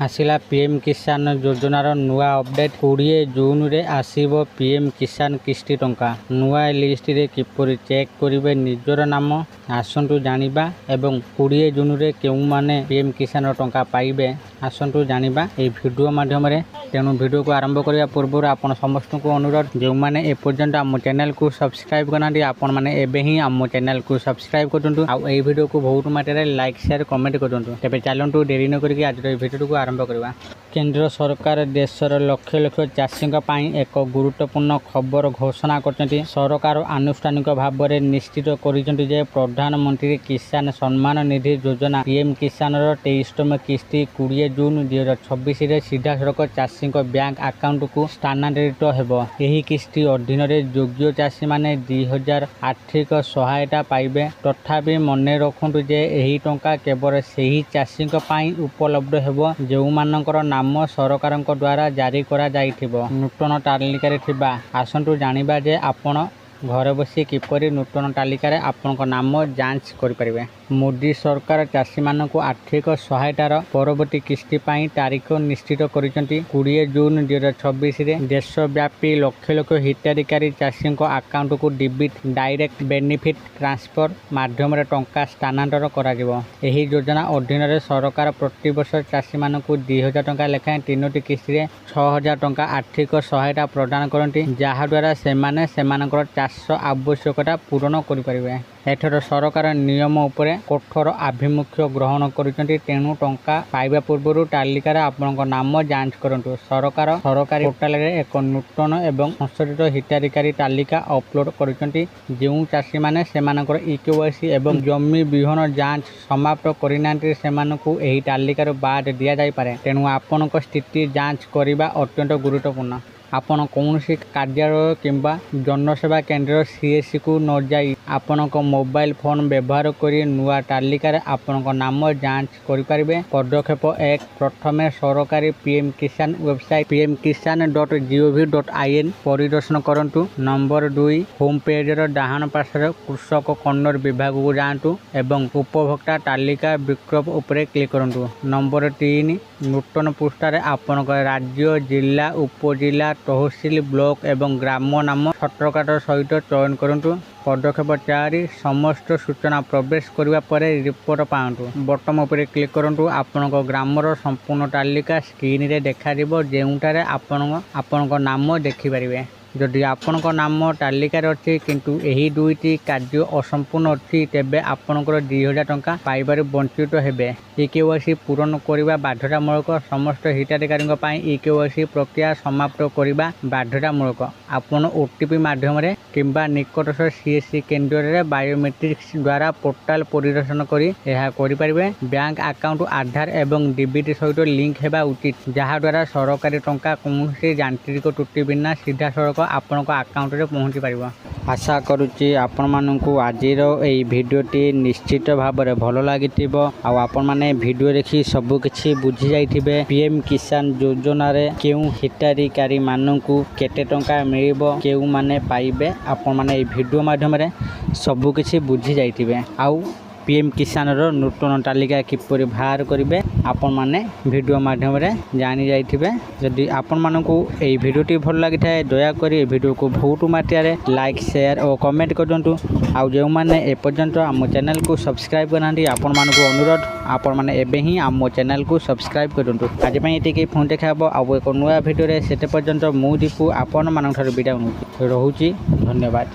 आसिला PM किसान योजनार नुआ अपडेट 20 जून रे आसीबो पीएम किसान किस्ती टंका नुआ लिस्ट रे किपरि चेक करिवे निजर नाम आसंतु जानिबा एवं 20 जून रे केउ माने पीएम किसान टंका पाइबे आसंतु जानिबा ए वीडियो माध्यम रे। तेणु वीडियो को आरंभ करने पूर्व आपण समस्त को अनुरोध जो मैंने एपर्यंत आम चैनल को सब्सक्राइब करना आपण मैंने एबे ही आम चैनल को सब्सक्राइब करूँ आउ ए वीडियो को बहुत मात्रा लाइक शेयर कमेंट करूँ। तेज चलतु डेरी न करके आज वीडियो को आरंभ करवा। केंद्र सरकार देशर लक्ष लक्ष चाषी एक गुरुत्वपूर्ण खबर घोषणा करछन्ति। सरकार आनुष्ठानिक भाव में निश्चित कर प्रधानमंत्री किसान सम्मान निधि योजना पीएम किसान 23तम किस्ती 20 जून 2026 रे सीधा सड़क चाषी बैंक अकाउंट को स्थानांतरित हेबो। एही किस्ती अधीन योग्य चाषी माने 2000 आर्थिक सहायता पाइबे। तथापि मने रखुंतु जे एही टंका केवल सेही चाषी उपलब्ध हेबो जो मानकर नाम सरकार द्वारा जारी करा जाइथिबो। नूतन तालिकार थिबा आसंतु जानिबा जे आपण घर बसी किपरि नूतन तालिकार आपनक नाम जांच करि परिबे। मोदी सरकार चाषी मानक आर्थिक सहायतार परवर्ती किस्ती पाई तारीख निश्चित करिसेंति। 20 जून 2026 रे देशव्यापी लक्ष लक्ष हिताधिकारी चाषी अकाउंट को डिबिट डायरेक्ट बेनिफिट ट्रांसफर माध्यम रे टंका स्थानांतर करा जिवो। एही योजना अधीन रे सरकार प्रति वर्ष चाषी मानक 2000 टंका लेखा 3टी किस्ती रे 6000 टंका आर्थिक सहायता प्रदान करंती जहा द्वारा सेमाने सेमानकर चाष आवश्यकता पूरण करि परिबे। एठर सरकार नियम उपरे कठोर आभिमुख्य ग्रहण करिसेंति। तेणु टंका पाइबा पूर्व तालिकार आपनक नाम जांच करंतु। सरकार सरकारी पोर्टाल रे एक नूतन एवं संशोधित हिताधिकारी तालिका अपलोड करिसेंति। जेउ चाषी माने सेमानकर इकेवाईसी एवं जमी विहन जांच समाप्त करिनांति सेमानकु एही तालिकार बाद दिया जाय पारे। तेणु आपनक स्थिति जांच करिबा अत्यंत गुरुत्वपूर्ण। आपण कौन सी कार्यालय किंबा जनसेवा केंद्र सीएससी को न जाई आपनक मोबाइल फोन व्यवहार करी नुआ तालिकार आपनक नाम जांच करि परिबे। पदक्षेप 1 प्रथमे सरकारी पीएम किसान वेबसाइट pmkisan.gov.in परिदर्शन करंतु। नंबर 2 होम पेज रो डाहाण पार्श्व कृषक कन्नड़ विभाग को जांतु एवं उपभोक्ता तालिका विकल्प उपरे क्लिक करंतु। नंबर 3 नूतन पृष्ठार आपनक राज्य जिला उपजिला तहसील ब्लॉक एवं ग्राम नाम छत्रकाट सहित चयन करंतु। पदक्षेप 4 समस्त सूचना प्रवेश करने पर रिपोर्ट पांतु। बटन उपरे क्लिक करंतु। आपनक ग्रामर संपूर्ण तालिका स्क्रीन रे देखा दिबो जेउटारे आपनक नाम देखि परिबे। जदि आपनक नाम तालिकार अच्छी किंतु एही दुईटी कार्य असंपूर्ण अच्छी तेबे आपनकर 2000 टंका पाइबार वंचित हेबे। इकेवाईसी पूरण करने बाध्यतामूलक। समस्त हिताधिकारी इकेवाईसी प्रक्रिया समाप्त करने बाध्यतामूलक। आपन ओटीपी माध्यम रे किंबा निकटस्थ सीएससी केंद्र रे बायोमेट्रिक्स द्वारा पोर्टाल परिदर्शन करी एहा करि परिबे। बैंक अकाउंट आधार एवं डीबीटी सहित लिंक हेबा उचित जहा द्वारा सरकारी टंका कौनसी यांत्रिक त्रुटि बिना सीधा सड़क आपनक अकाउंट रे पहुंची परिबो। आशा करूची आपण मानकु आजिर एई भिडियोटी निश्चित भाव में भल लागिथिबो। आ आपण माने भिडियो देखि सब किछि बुझी जाइथिबे। पीएम किसान योजना रे केउ हिताधिकारी मानकु केते टंका मिलिबो केउ माने पाइबे आपण माने एई भिडियो माध्यम रे सब किछि बुझी जाइथिबे। आउ पीएम किसान रो नूतन तालिका किपरि बाहर करिवे आपण माने वीडियो माध्यम रे जानि जाइथिबे। जदि आपण मानकु एई भिडियोटी भल लागि थाए दया करी ए भिडियो को बहुत मात्रा रे लाइक शेयर और कमेंट करजंतु। आउ जे माने ए पर्यंत हम चैनल को सब्सक्राइब करनांती आपण मानकु अनुरोध आपण माने एबे ही हम चैनल को सब्सक्राइब करजंतु। आज पई एटिके फोन देखाबो आउ एक नुवा भिडियो रे सेते पर्यंत मु दीपू आपण मानक थार विदा रहूची। धन्यवाद।